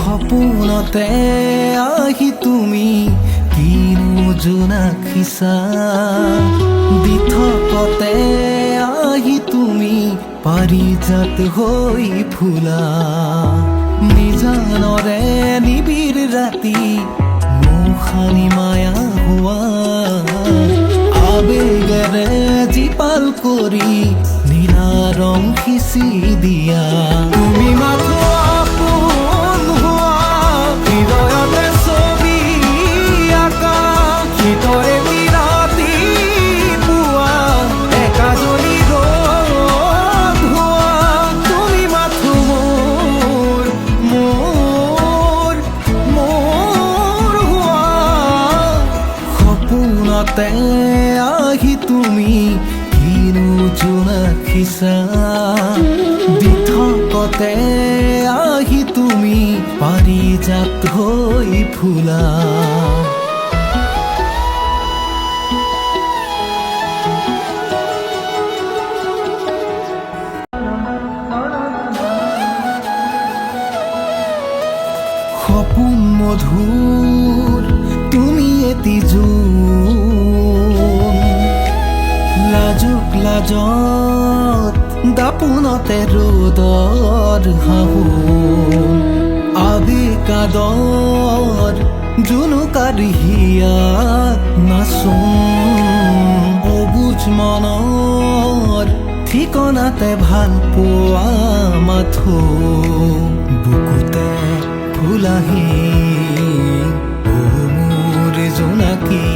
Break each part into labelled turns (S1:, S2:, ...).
S1: সপোনতে আহি তুমি কিনো জোনাকিছা দিঠকতে আহি তুমি পাৰিজাত হৈ ফুলা নিজানৰে নিবিড় ৰাতি মুখানি মায়া হোৱা আবেগেৰে জীপাল কৰি নীলা ৰং সিঁচি দিয়া তুমি মাথো আপোন হোৱা হৃদয়তে ছবি আঁকা শীতৰে বিৰাতি পুৱা একাজনী ৰ'দ হোৱা তুমি মাথো মোৰ হোৱা সপোনতে আহি তুমি কিনো জোনাকিছা দিঠকতে আহি তুমি পাৰিজাত হৈ ফুলা সপোন মধুৰ তুমি এটি জোন লাজুক লাজত দাপোনতে ৰ'দৰ হাহুন আবেকাদৰ জোনোকাৰ হিয়াত নাচোন অবুজ মনৰ ঠিকনাতে ভাল পোৱা মাথো বুকুতে ফুলাহি মোৰ জোনাকী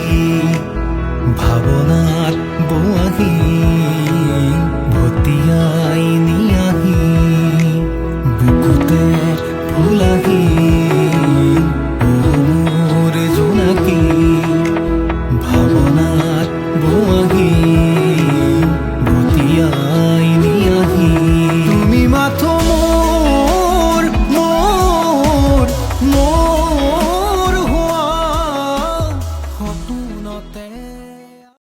S1: ভাৱনাত বোৱাহি ভটিয়াই নিয়াহি বুকুতে ফুলাহি